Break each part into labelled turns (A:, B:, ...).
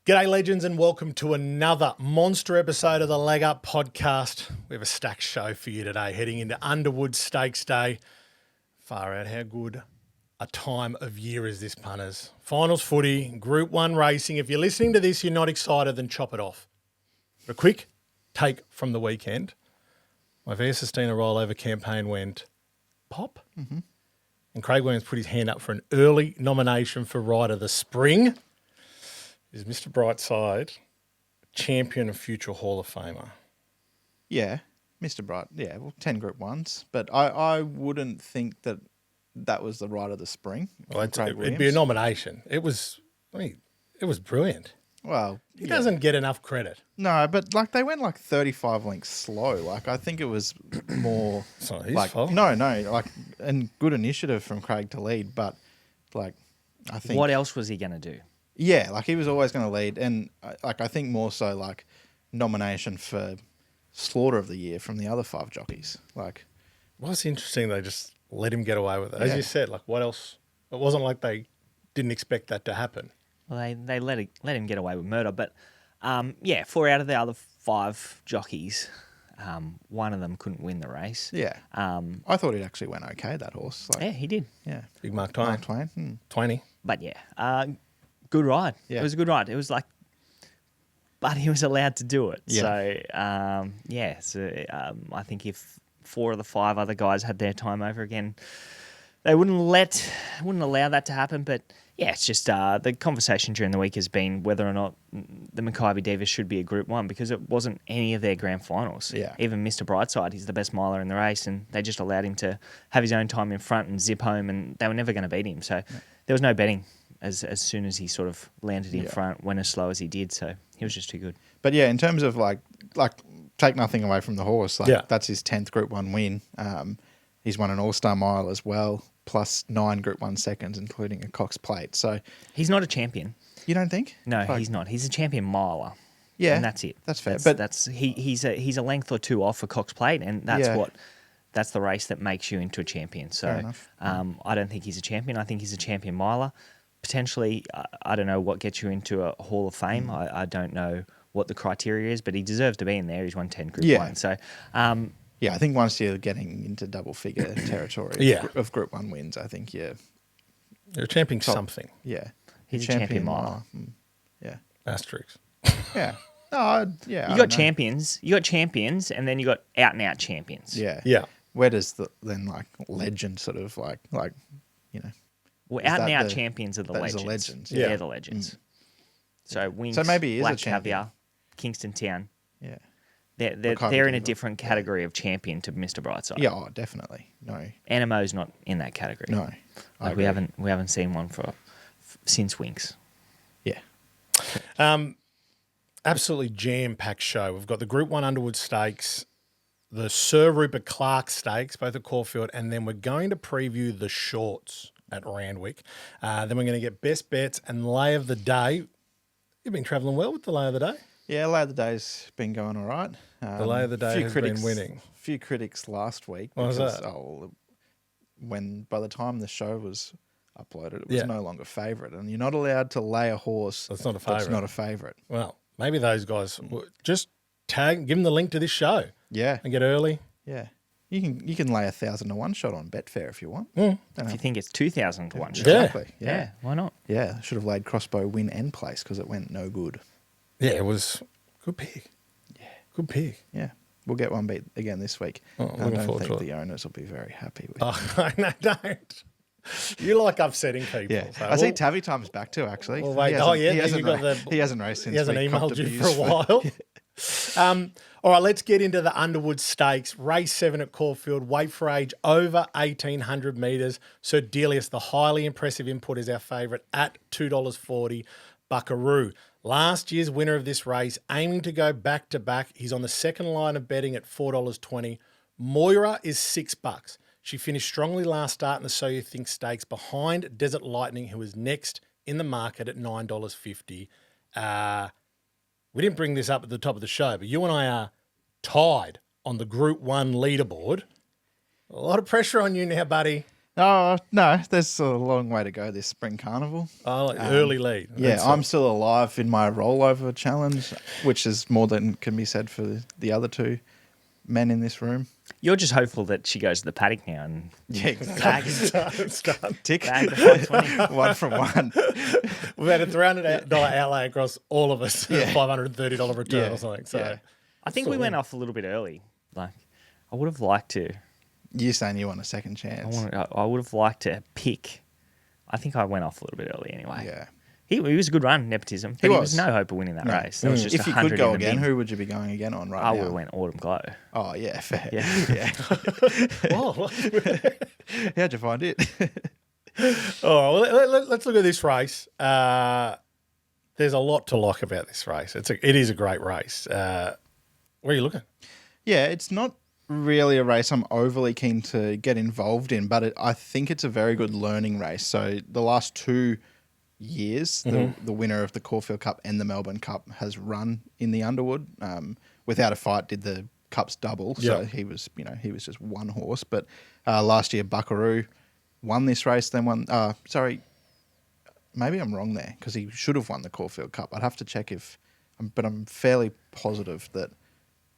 A: G'day, legends, and welcome to another monster episode of the Leg Up podcast. We have a stacked show for you today, heading into Underwood Stakes Day. Far out, how good a time of year is this, punters? Finals footy, Group 1 racing. If you're listening to this, you're not excited, then chop it off. But a quick take from the weekend. My Viasistina rollover campaign went pop. Mm-hmm. And Craig Williams put his hand up for an early nomination for Rider of the Spring. Is Mr. Brightside champion of future Hall of Famer?
B: Yeah, Mr. Bright. Yeah, well, 10 Group 1s. But I wouldn't think that was the Rider of the Spring.
A: Well, it'd be a nomination. It was brilliant.
B: Well,
A: he doesn't get enough credit.
B: No, but they went 35 lengths slow. I think it was more.
A: It's not his fault.
B: No, and good initiative from Craig to lead, but I think.
C: What else was he going to do?
B: Yeah, he was always going to lead, and I think more so nomination for Slaughter of the Year from the other 5 jockeys.
A: Well, it's interesting they just let him get away with it. As you said, what else? It wasn't like they didn't expect that to happen.
C: Well, they let him get away with murder, but 4 out of the other 5 jockeys, one of them couldn't win the race.
B: Yeah, I thought it actually went okay, that horse.
C: Yeah, he did.
B: Yeah,
A: Big Mark Twain. 20.
C: But good ride.
B: Yeah.
C: It was a good ride. It was but he was allowed to do it.
B: Yeah.
C: So, I think if 4 of the 5 other guys had their time over again, they wouldn't allow that to happen. But yeah, it's just the conversation during the week has been whether or not the Mackay Divas should be a Group 1 because it wasn't any of their grand finals.
B: Yeah.
C: Even Mr. Brightside, he's the best miler in the race, and they just allowed him to have his own time in front and zip home, and they were never going to beat him. So there was no betting. As soon as he sort of landed in front, went as slow as he did, so he was just too good.
B: But yeah, in terms of take nothing away from the horse, that's his 10th Group 1 win. He's won an All-Star Mile as well, plus 9 Group 1 seconds, including a Cox Plate. So
C: he's not a champion.
B: You don't think?
C: No, he's not. He's a champion miler.
B: Yeah,
C: and that's it.
B: That's fair.
C: He's a length or 2 off for Cox Plate, and that's the race that makes you into a champion. So I don't think he's a champion. I think he's a champion miler. Potentially, I don't know what gets you into a Hall of Fame. I don't know what the criteria is, but he deserves to be in there. He's won 10 Group 1. So,
B: I think once you're getting into double-figure territory of Group 1 wins, I think you're
A: a champion something.
B: Yeah.
C: He's a champion miler.
B: Yeah.
A: Asterix.
B: Yeah.
C: You got champions. You got champions, and then you got out-and-out champions.
B: Yeah.
A: Yeah.
B: Where does legend sort of
C: Well, out-and-out champions are the legends.
B: The legends.
C: Yeah. They're the legends. So Wings,
B: maybe he is
C: Black
B: a champion.
C: Caviar, Kingston Town.
B: Yeah.
C: They're in a different category of champion to Mr. Brightside.
B: Yeah, definitely. No.
C: Animo's not in that category.
B: No.
C: We haven't seen one since Wings.
B: Yeah.
A: Absolutely jam-packed show. We've got the Group 1 Underwood Stakes, the Sir Rupert Clarke Stakes, both at Caulfield, and then we're going to preview the shorts at Randwick. Then we're going to get best bets and lay of the day. You've been travelling well with the lay of the day?
B: Yeah, lay of the day's been going all right.
A: The lay of the day has been winning.
B: A few critics last week.
A: What was that?
B: By the time the show was uploaded, it was no longer favourite. And you're not allowed to lay a horse
A: that's not a favourite.
B: That's not a favourite.
A: Well, maybe those guys just give them the link to this show.
B: Yeah.
A: And get early.
B: Yeah. You can lay 1,000 to 1 shot on Betfair if you want.
C: If you think it's 2,000 to 1 shot.
B: Exactly.
C: Yeah, why not?
B: Yeah, should have laid Crossbow win and place because it went no good.
A: Yeah, it was good pick.
B: Yeah.
A: Good pick.
B: Yeah. We'll get one beat again this week.
A: I don't
B: think the owners will be very happy with
A: it. No, don't. You like upsetting people.
B: Yeah. So I see Tavi Time's back too, actually.
A: Well, wait,
B: he hasn't raced since
A: he hasn't emailed you for a while. All right, let's get into the Underwood Stakes. Race 7 at Caulfield. Weight for age over 1,800 metres. Sir Delius, the highly impressive input, is our favourite at $2.40. Buckaroo. Last year's winner of this race, aiming to go back-to-back. He's on the second line of betting at $4.20. Moira is $6. She finished strongly last start in the So You Think Stakes behind Desert Lightning, who is next in the market at $9.50. We didn't bring this up at the top of the show, but you and I are tied on the Group 1 leaderboard. A lot of pressure on you now, buddy.
B: Oh, no, there's a long way to go this spring carnival.
A: Oh, like early lead.
B: Yeah, I'm still alive in my rollover challenge, which is more than can be said for the other two men in this room.
C: You're just hopeful that she goes to the paddock now and
B: Yeah, exactly. Tick.
C: bag the 520.
B: 1 from 1.
A: We've had a $300 outlay across all of us,
B: Yeah.
A: $530 return
B: Yeah.
A: or something. So
B: Yeah.
C: I think we went off a little bit early. Like, I would have liked to.
B: You saying you want a second chance?
C: I would have liked to pick. I think I went off a little bit early anyway.
B: Yeah.
C: He was a good run, nepotism. But he was no hope of winning that race. That was just
B: If you
C: 100
B: could go
C: in the
B: again,
C: bin.
B: who would you be going again on right now?
C: I would have went Autumn Glow.
B: Oh, yeah, fair.
C: Yeah.
A: Oh,
B: How'd you find it?
A: all right, well, let's look at this race. There's a lot to like about this race. It is a great race. Where are you looking?
B: Yeah, it's not really a race I'm overly keen to get involved in, but I think it's a very good learning race. So the last 2 years, the winner of the Caulfield Cup and the Melbourne Cup has run in the Underwood. Without a Fight did the Cups double, so he was just one horse. But last year Buckaroo won this race, then won. Maybe I'm wrong there because he should have won the Caulfield Cup. I'd have to check but I'm fairly positive that.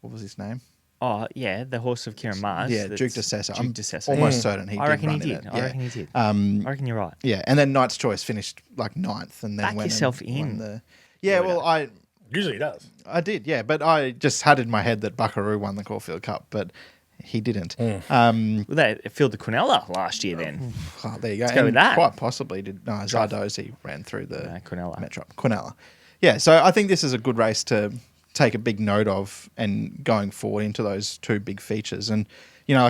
B: What was his name?
C: Oh, yeah, the horse of Kieran Mars.
B: Yeah, Duke de Sessa.
C: Duke de Sessa.
B: Almost certain he
C: I reckon
B: did
C: he
B: run
C: did.
B: in it.
C: I
B: Yeah.
C: reckon he did. I reckon you're right.
B: Yeah, and then Knight's Choice finished like 9th, and then
C: Back
B: went
C: yourself
B: and won
C: in.
B: the. Yeah, well,
A: Usually he does.
B: I did, yeah, but I just had in my head that Buckaroo won the Caulfield Cup, but he didn't.
C: Well, they filled the Quinella last year then.
B: Oh, there you go.
C: Let's go with that.
B: Quite possibly did. No, Zardozi ran through the
C: Quinella.
B: Metro. Quinella. Yeah, so I think this is a good race to take a big note of and going forward into those 2 big features. And,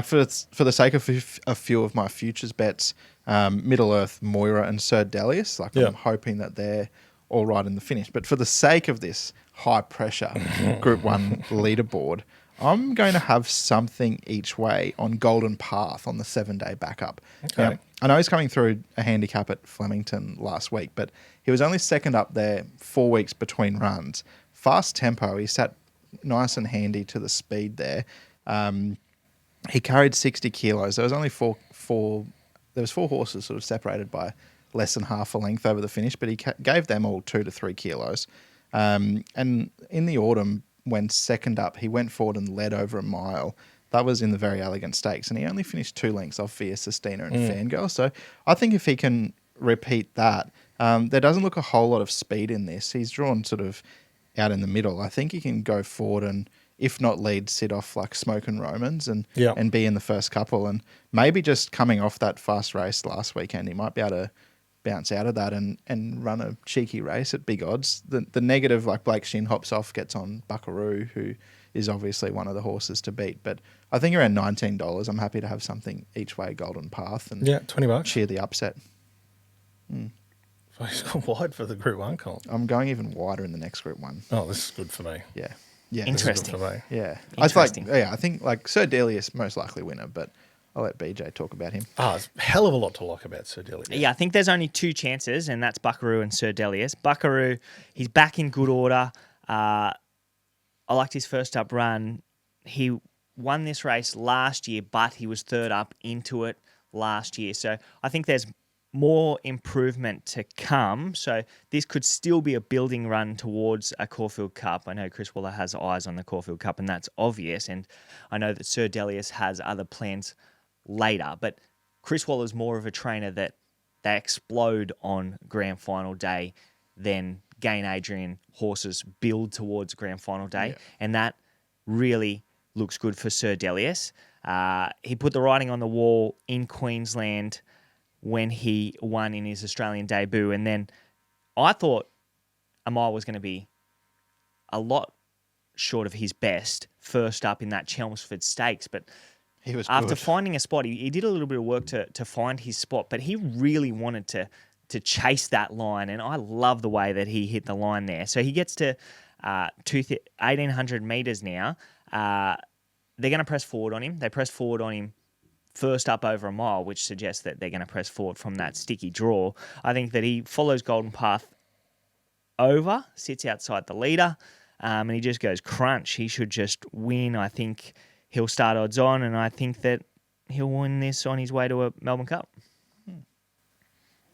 B: for the sake of a few of my futures bets, Middle Earth, Moira and Sir Delius, I'm hoping that they're all right in the finish. But for the sake of this high pressure Group 1 leaderboard, I'm going to have something each way on Golden Path on the 7-day backup.
A: Okay.
B: Now, I know he's coming through a handicap at Flemington last week, but he was only second up there 4 weeks between runs. Fast tempo, he sat nice and handy to the speed there. He carried 60 kilos. There was only four horses sort of separated by less than half a length over the finish, but he gave them all 2 to 3 kilos. And in the autumn, when second up, he went forward and led over a mile. That was in the Very Elegant Stakes, and he only finished 2 lengths off Via Sistina and Fangirl. So I think if he can repeat that, there doesn't look a whole lot of speed in this. He's drawn sort of out in the middle. I think he can go forward and, if not lead, sit off like Smoke and Romans and be in the first couple. And maybe just coming off that fast race last weekend, he might be able to bounce out of that and run a cheeky race at big odds. The negative, like Blake Shin hops off, gets on Buckaroo, who is obviously one of the horses to beat. But I think around $19, I'm happy to have something each way Golden Path and
A: $20.
B: cheer the upset.
A: So he's gone wide for the Group 1 comp.
B: I'm going even wider in the next Group 1.
A: Oh, this is good for me.
B: Yeah.
C: Interesting.
A: This is good for me.
B: Yeah.
C: Interesting.
B: I think Sir Delius most likely winner, but I'll let BJ talk about him.
A: There's a hell of a lot to like about Sir Delius.
C: Yeah, I think there's only 2 chances, and that's Buckaroo and Sir Delius. Buckaroo, he's back in good order. I liked his first up run. He won this race last year, but he was third up into it last year. So I think there's more improvement to come. So this could still be a building run towards a Caulfield Cup. I know Chris Waller has eyes on the Caulfield Cup, and that's obvious. And I know that Sir Delius has other plans later. But Chris Waller's more of a trainer that they explode on grand final day, then Gain Adrian horses build towards grand final day. And that really looks good for Sir Delius. He put the writing on the wall in Queensland when he won in his Australian debut. And then I thought a mile was going to be a lot short of his best first up in that Chelmsford Stakes. But
B: He was
C: after
B: good.
C: finding a spot, he did a little bit of work to find his spot, but he really wanted to chase that line. And I love the way that he hit the line there. So he gets to 1,800 metres now. They're going to press forward on him. They press forward on him first up over a mile, which suggests that they're going to press forward from that sticky draw. I think that he follows Golden Path over, sits outside the leader, and he just goes crunch. He should just win. I think he'll start odds on, and I think that he'll win this on his way to a Melbourne Cup.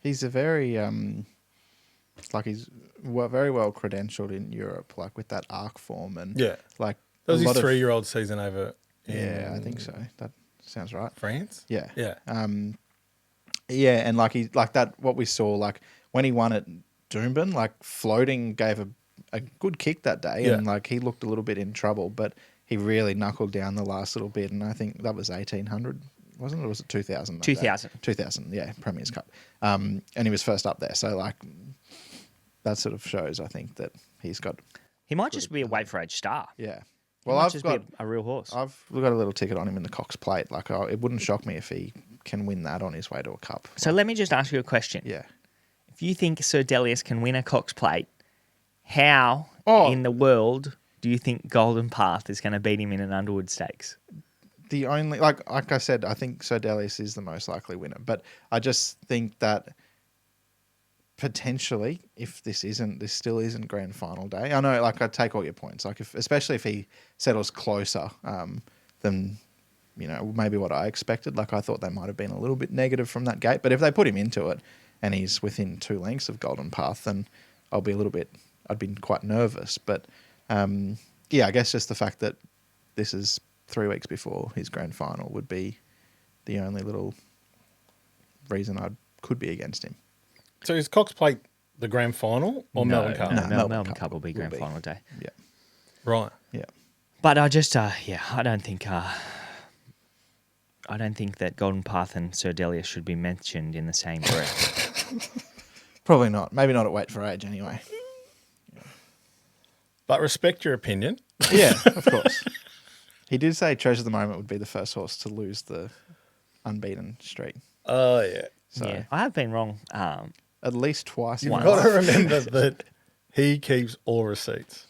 B: He's a very he's very well credentialed in Europe, like with that arc form and like
A: that was
B: a
A: his
B: lot of-
A: 3-year-old season over.
B: Yeah, I think so. That sounds right.
A: France.
B: Yeah,
A: Yeah.
B: yeah, and like that. What we saw, like when he won at Doomben, like floating gave a good kick that day, and like he looked a little bit in trouble, but he really knuckled down the last little bit, and I think that was 1800. Wasn't it? Or was it 2000?
C: 2000.
B: 2000, yeah, Premier's Cup. And he was first up there. So, like, that sort of shows, I think, that he's got...
C: He might just be a weight for age star.
B: Yeah.
C: Well, I've got be a real horse.
B: I've got a little ticket on him in the Cox Plate. Like, it wouldn't shock me if he can win that on his way to a cup.
C: So let me just ask you a question.
B: Yeah.
C: If you think Sir Delius can win a Cox Plate, how in the world do you think Golden Path is going to beat him in an Underwood Stakes?
B: The only, like I said, I think Sir Delius is the most likely winner. But I just think that potentially, if this still isn't grand final day, I know, like, I take all your points. Like, especially if he settles closer than, maybe what I expected. Like, I thought they might have been a little bit negative from that gate. But if they put him into it and he's within 2 lengths of Golden Path, then I'd been quite nervous. But, I guess just the fact that this is 3 weeks before his grand final would be the only little reason I could be against him.
A: So is Cox Plate the grand final or Melbourne Cup?
C: No, Melbourne Cup will be grand final day.
B: Yeah.
A: Right.
B: Yeah.
C: But I just, I don't think that Golden Path and Sir Delius should be mentioned in the same breath.
B: Probably not. Maybe not at weight for age anyway.
A: But respect your opinion.
B: Yeah, of course. He did say Treasure of the Moment would be the first horse to lose the unbeaten streak.
A: Oh, yeah.
B: So
C: yeah, I have been wrong.
B: at least twice.
A: You've got to remember that he keeps all receipts.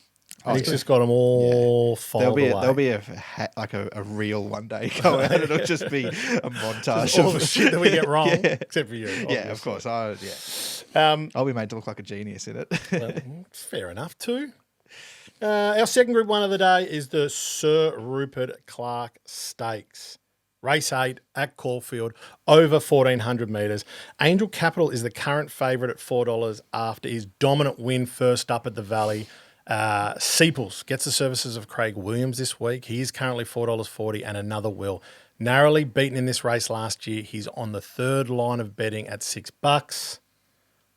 A: And he's just got them all filed away.
B: There'll be a reel one day go out. It'll just be a montage
A: all
B: of
A: the shit that we get wrong, except for you. Obviously.
B: Yeah, of course. I'll be made to look like a genius in it.
A: Well, it's fair enough too. Our second Group 1 of the day is the Sir Rupert Clarke Stakes. Race 8 at Caulfield, over 1,400 metres. Angel Capital is the current favourite at $4 after his dominant win first up at the Valley. Seeples gets the services of Craig Williams this week. He is currently $4.40 and another will. Narrowly beaten in this race last year. He's on the third line of betting at $6.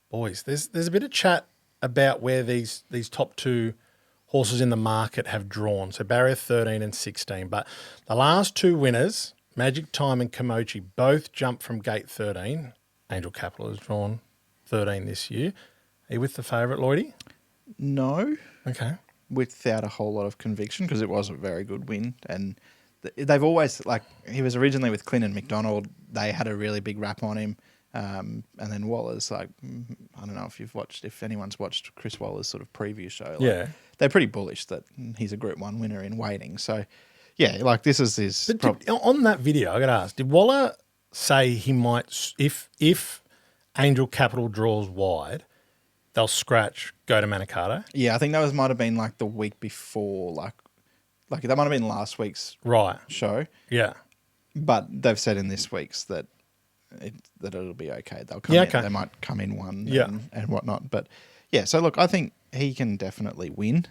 A: Boys, there's a bit of chat about where these top two horses in the market have drawn. So barrier 13 and 16. But the last two winners, Magic Time and Komochi, both jumped from gate 13. Angel Capital has drawn 13 this year. Are you with the favourite, Lloydy?
B: No.
A: Okay.
B: Without a whole lot of conviction, because it was a very good win. And they've always, like, he was originally with Clinton McDonald. They had a really big rap on him. And then Waller's, like, I don't know if anyone's watched Chris Waller's sort of preview show. Like, they're pretty bullish that he's a Group 1 winner in waiting. So, yeah, like, this is his...
A: on that video, I got to ask, did Waller say he might, if Angel Capital draws wide, they'll scratch, go to Manikato?
B: Yeah, I think that might have been, like, the week before, like that might have been last week's show.
A: Yeah.
B: But they've said in this week's that it'll be okay. They'll come in. They might come in one and whatnot. But yeah, so look, I think he can definitely win.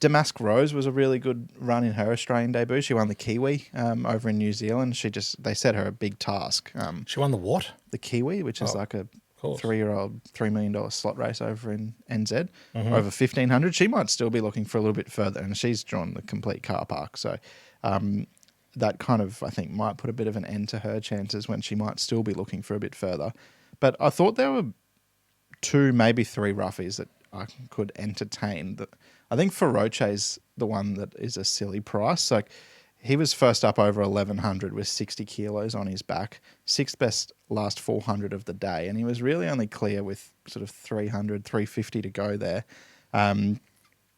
B: Damask Rose was a really good run in her Australian debut. She won the Kiwi over in New Zealand. They set her a big task.
A: She won the what?
B: The Kiwi, which is like a 3-year-old $3 million slot race over in NZ, over 1,500. She might still be looking for a little bit further, and she's drawn the complete car park. So that kind of, I think, might put a bit of an end to her chances when she might still be looking for a bit further. But I thought there were 2, maybe 3 roughies that I could entertain. I think Feroce's the one that is a silly price. Like, he was first up over 1,100 with 60 kilos on his back, 6th best last 400 of the day, and he was really only clear with sort of 300, 350 to go there.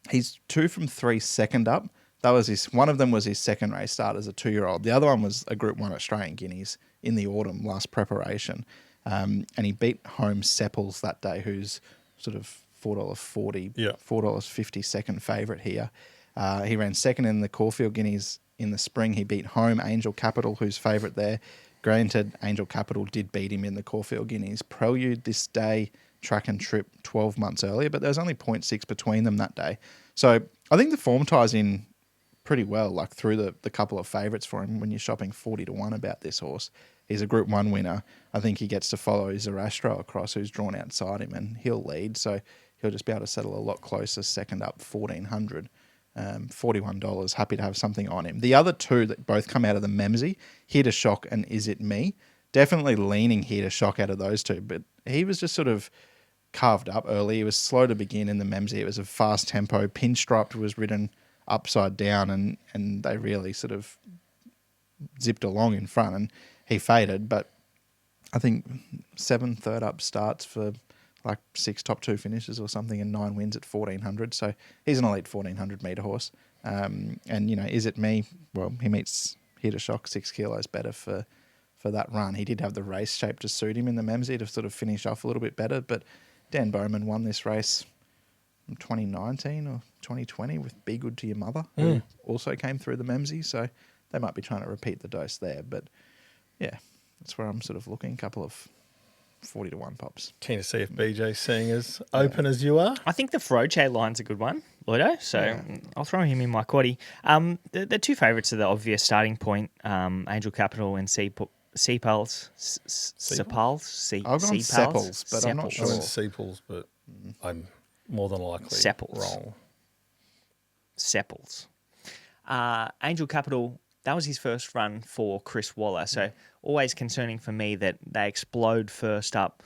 B: He's 2 from 3 second up. That was one of them was his second race start as a 2-year-old. The other one was a Group 1 Australian Guineas in the autumn, last preparation. And he beat home Sepples that day, who's sort of $4.40, $4.50 second favourite here. He ran second in the Caulfield Guineas in the spring. He beat home Angel Capital, who's favourite there. Granted, Angel Capital did beat him in the Caulfield Guineas. Prelude this day, track and trip 12 months earlier, but there was only 0.6 between them that day. So I think the form ties in pretty well, like through the couple of favourites for him when you're shopping 40 to 1 about this horse. He's a Group 1 winner. I think he gets to follow Zarastro across, who's drawn outside him, and he'll lead. So he'll just be able to settle a lot closer, second up, 1,400. $41. Happy to have something on him. The other two that both come out of the Memsey, Here to Shock and Is It Me? Definitely leaning Here to Shock out of those two, but he was just sort of carved up early. He was slow to begin in the Memsey. It was a fast tempo. Pinstriped was ridden upside down, and they really sort of zipped along in front, and he faded. But I think 7 third up starts for like 6 top 2 finishes or something, and 9 wins at 1,400. So he's an elite 1,400 metre horse. And, you know, Is It Me? Well, he meets Here to Shock 6 kilos better for that run. He did have the race shape to suit him in the Memsey to sort of finish off a little bit better, but Dan Bowman won this race in 2019 or 2020 with Be Good to Your Mother, who also came through the Memsey, so they might be trying to repeat the dose there. But yeah, that's where I'm sort of looking. A couple of 40 to 1 pops.
A: Keen to see if BJ's seeing as open as you are.
C: I think the Froche line's a good one, Lloydo, so I'll throw him in my quaddie. The two favourites are the obvious starting point, Angel Capital and Sepals.
B: I've gone Sepals, but I'm not
A: I
B: sure.
A: went Sepals, but I'm more than likely wrong.
C: Sepals. Angel Capital, that was his first run for Chris Waller, so always concerning for me that they explode first up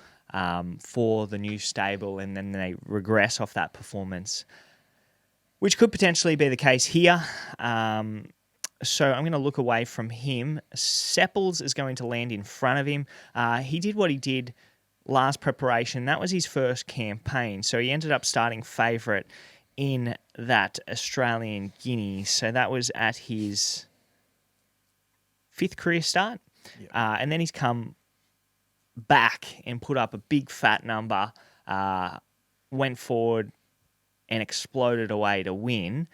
C: for the new stable and then they regress off that performance, which could potentially be the case here. So I'm going to look away from him. Sepals is going to land in front of him. He did what he did last preparation. That was his first campaign. So he ended up starting favourite in that Australian Guineas. So that was at his 5th career start. Yep. And then he's come back and put up a big fat number, went forward and exploded away to win.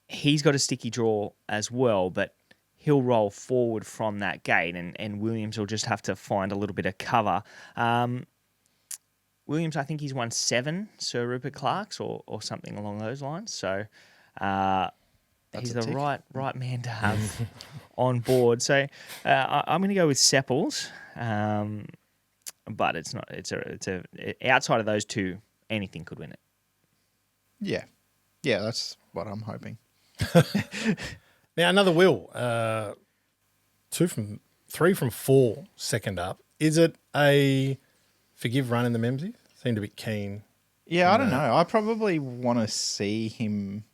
C: He's got a sticky draw as well, but he'll roll forward from that gate and Williams will just have to find a little bit of cover. Williams, I think he's won 7 Sir Rupert Clarks or something along those lines. So he's the right man to have on board. So I'm going to go with Sepals, but it's not. It's outside of those two, anything could win it.
B: Yeah, that's what I'm hoping.
A: Now another Will, 3 from 4 second up. Is it a forgive run in the Memsey? Seemed a bit keen.
B: Yeah, I don't know. I probably want to see him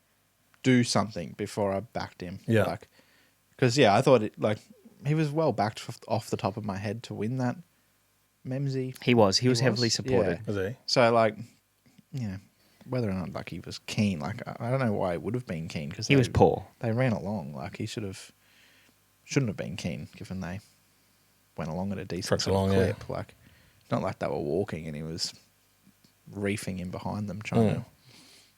B: do something before I backed him.
A: Yeah,
B: because I thought he was well backed off the top of my head to win that Memsey.
C: He was heavily supported.
A: Was he?
B: So whether or not he was keen, I don't know why he would have been keen because
C: he was poor.
B: They ran along he shouldn't have been keen given they went along at a decent clip.
A: Yeah.
B: It's not like they were walking and he was reefing in behind them trying to.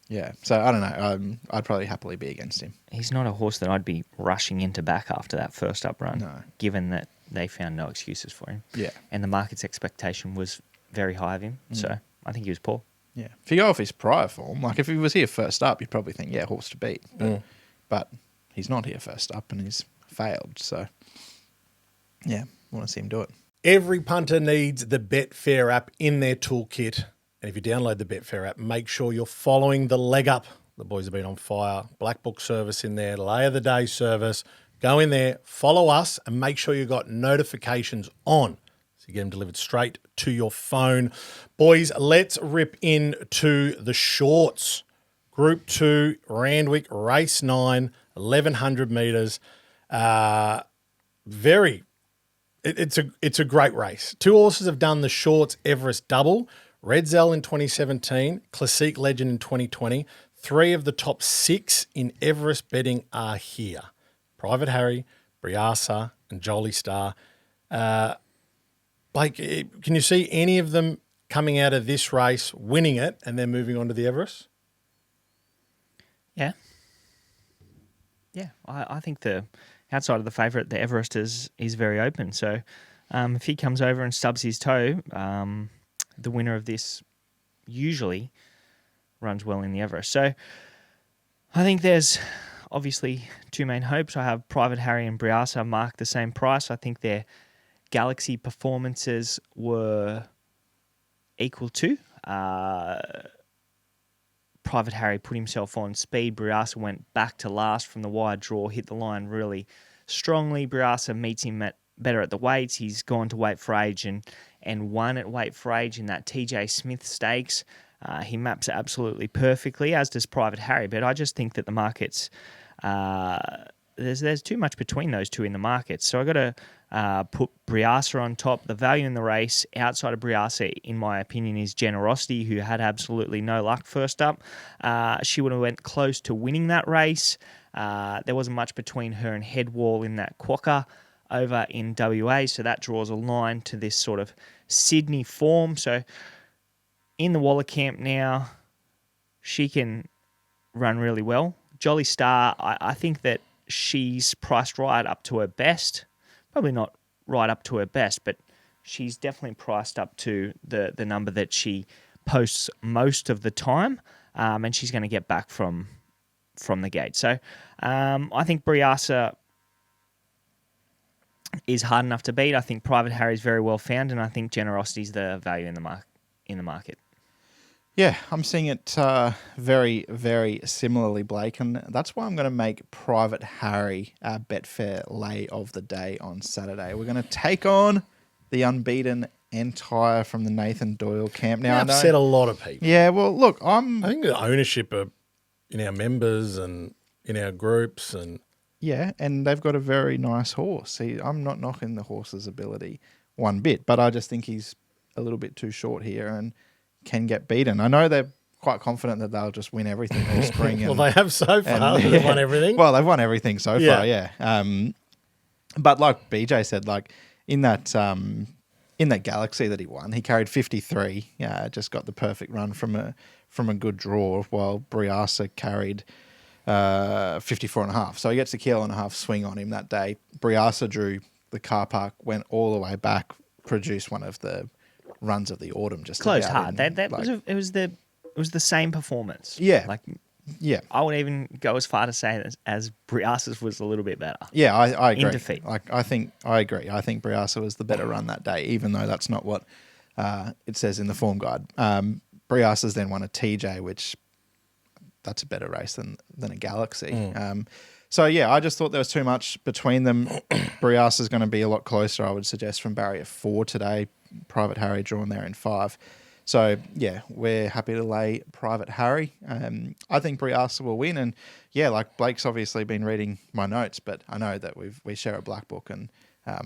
B: Yeah, so I don't know. I'd probably happily be against him.
C: He's not a horse that I'd be rushing into back after that first up run, given that they found no excuses for him.
B: Yeah,
C: and the market's expectation was very high of him. So I think he was poor.
B: Yeah, if you go off his prior form, if he was here first up, you'd probably think, horse to beat. But he's not here first up and he's failed. So, I want to see him do it.
A: Every punter needs the Betfair app in their toolkit. And if you download the Betfair app, make sure you're following the leg up. The boys have been on fire. Black Book service in there, Lay of the Day service. Go in there, follow us, and make sure you've got notifications on. So you get them delivered straight to your phone. Boys, let's rip into the shorts. Group 2, Randwick, race 9, 1,100 metres. It's a great race. 2 horses have done the shorts Everest double. Red Zell in 2017, Classique Legend in 2020. 3 of the top 6 in Everest betting are here. Private Harry, Briasa, and Joliestar. Blake, can you see any of them coming out of this race, winning it, and then moving on to the Everest?
C: Yeah. Yeah, I think the outside of the favourite, the Everest is very open. So if he comes over and stubs his toe, the winner of this usually runs well in the Everest. So I think there's obviously two main hopes. I have Private Harry and Briasa mark the same price. I think their Galaxy performances were equal to. Private Harry put himself on speed. Briasa went back to last from the wide draw, hit the line really strongly. Briasa meets him better at the weights. He's gone to Weight for Age and won at Weight for Age in that TJ Smith Stakes. He maps it absolutely perfectly, as does Private Harry. But I just think that the markets, there's too much between those two in the markets. So I got to put Briasa on top. The value in the race outside of Briasa, in my opinion, is Generosity, who had absolutely no luck first up. She would have went close to winning that race. There wasn't much between her and Headwall in that quokka over in WA, so that draws a line to this sort of Sydney form. So in the Waller camp now, she can run really well. Joliestar, I think that she's priced right up to her best. Probably not right up to her best, but she's definitely priced up to the number that she posts most of the time, and she's going to get back from the gate. So I think Briasa is hard enough to beat. I think Private Harry is very well found, and I think Generosity is the value in the market.
B: Yeah, I'm seeing it very, very similarly, Blake, and that's why I'm going to make Private Harry our Betfair Lay of the day on Saturday. We're going to take on the unbeaten Entire from the Nathan Doyle camp. Now, I know,
A: upset a lot of people.
B: Yeah, well, look,
A: I think the ownership in our members and in our groups and
B: yeah, and they've got a very nice horse. See, I'm not knocking the horse's ability one bit, but I just think he's a little bit too short here and can get beaten. I know they're quite confident that they'll just win everything all spring.
A: well, they have so far. They've won everything.
B: Well, they've won everything so far, yeah. But like BJ said, like in that Galaxy that he won, he carried 53. Just got the perfect run from a good draw, while Briasa carried 54.5. So he gets a kilo and a half swing on him that day. Briasa drew the car park, went all the way back, produced one of the runs of the autumn. Just
C: close hard. It was the same performance.
B: Yeah, yeah.
C: I would even go as far to say as Briasa's was a little bit better.
B: Yeah, I agree.
C: In defeat.
B: I agree. I think Briasa was the better run that day, even though that's not what it says in the form guide. Briasa's then won a TJ, which that's a better race than a Galaxy. So, yeah, I just thought there was too much between them. Briasa's going to be a lot closer, I would suggest, from barrier 4 today. Private Harry drawn there in 5. So, yeah, we're happy to lay Private Harry. I think Briasa will win. And, yeah, like Blake's obviously been reading my notes, but I know that we share a black book and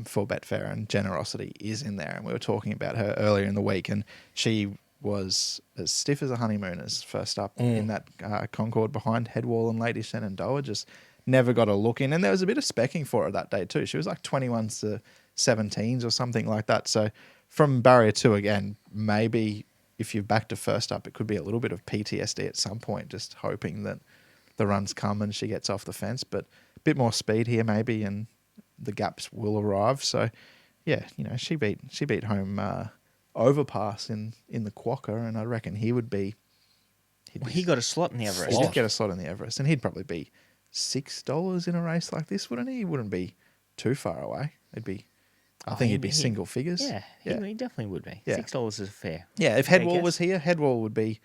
B: for Betfair, and Generosity is in there. And we were talking about her earlier in the week, and she was as stiff as a honeymooners first up in that Concord behind Headwall and Lady Shenandoah. Just never got a look in. And there was a bit of specking for her that day too. She was like 21s to 17s or something like that. So from barrier 2 again, maybe if you're back to first up, it could be a little bit of PTSD at some point, just hoping that the runs come and she gets off the fence. But a bit more speed here maybe, and the gaps will arrive. So yeah, she beat home Overpass in the quokka, and I reckon he would be.
C: He got a slot in the Everest.
B: He did get a slot in the Everest, and he'd probably be $6 in a race like this, wouldn't he? He wouldn't be too far away. I think he'd be single figures.
C: Yeah, he definitely would be.
B: Yeah.
C: $6 is fair.
B: Yeah, if Headwall was here, Headwall would be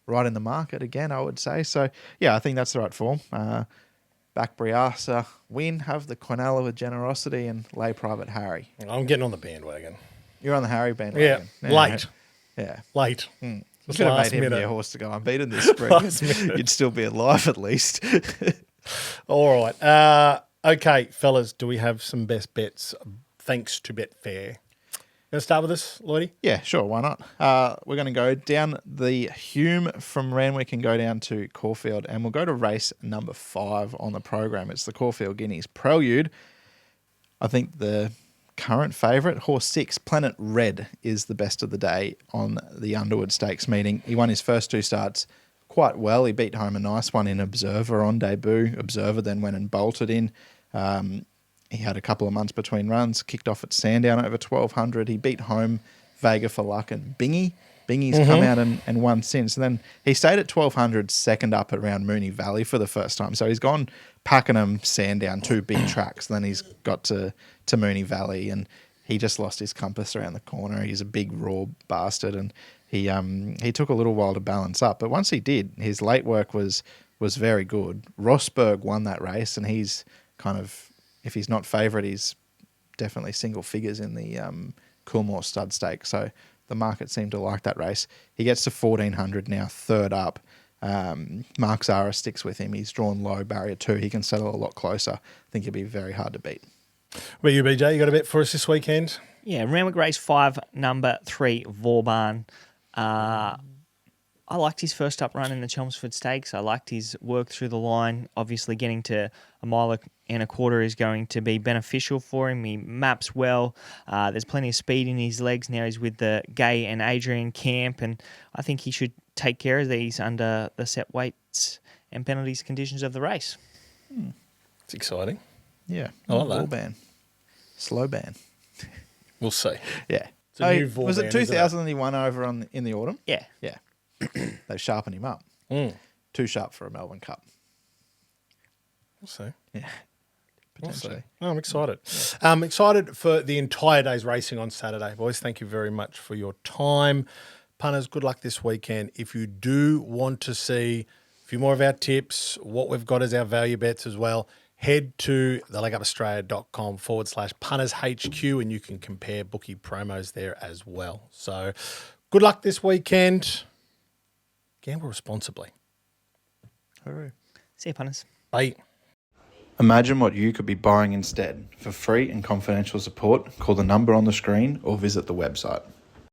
B: right in the market again, I would say. So yeah, I think that's the right form. Back Briasa, win, have the Quinella with Generosity, and lay Private Harry.
A: I'm getting on the bandwagon.
B: You're on the Harry bandwagon.
A: Yeah, late.
B: Yeah.
A: Late.
B: You could have made him your horse to go unbeaten this spring. You'd still be alive at least.
A: All right. Okay, fellas, do we have some best bets thanks to Betfair? Going to start with this, Lloydy?
B: Yeah, sure. Why not? We're going to go down the Hume from Randwick and go down to Caulfield, and we'll go to race number 5 on the program. It's the Caulfield Guineas Prelude. I think the current favourite, horse 6, Planet Red, is the best of the day on the Underwood Stakes meeting. He won his first 2 starts quite well. He beat home a nice one in Observer on debut. Observer then went and bolted in. He had a couple of months between runs, kicked off at Sandown over 1,200. He beat home Vega for Luck and Bingy. Bingy's come out and won since. And then he stayed at 1,200 second up around Moonee Valley for the first time. So he's gone Pakenham, Sandown, 2 big tracks. Then he's got to Moonee Valley, and he just lost his compass around the corner. He's a big raw bastard, and he took a little while to balance up. But once he did, his late work was very good. Rosberg won that race, and he's kind of, if he's not favourite, he's definitely single figures in the Coolmore Stud Stake. So the market seemed to like that race. He gets to 1,400 now, third up. Mark Zara sticks with him. He's drawn low, barrier 2. He can settle a lot closer. I think he'll be very hard to beat.
A: Well, you, BJ, you got a bet for us this weekend?
C: Yeah, Randwick race 5, number 3, Vauban. I liked his first up run in the Chelmsford Stakes. I liked his work through the line. Obviously, getting to a mile and a quarter is going to be beneficial for him. He maps well. There's plenty of speed in his legs. Now he's with the Gay and Adrian camp, and I think he should take care of these under the set weights and penalties conditions of the race.
A: It's exciting.
B: Yeah.
A: I like that.
B: Ball ban. Slow ban.
A: We'll see.
B: Yeah.
A: It's a new Vauban,
B: was it
A: isn't
B: 2000 he won over in the autumn?
C: Yeah.
B: Yeah. They sharpened him up. Too sharp for a Melbourne Cup.
A: We'll see.
B: Yeah.
A: We'll see.
B: Potentially.
A: No, I'm excited. I'm excited for the entire day's racing on Saturday. Boys, thank you very much for your time. Punters, good luck this weekend. If you do want to see a few more of our tips, what we've got as our value bets as well, head to thelegupaustralia.com/puntershq and you can compare bookie promos there as well. So good luck this weekend. Gamble responsibly.
B: Hooray.
C: See you, punters.
A: Bye.
B: Imagine what you could be buying instead. For free and confidential support, call the number on the screen or visit the website.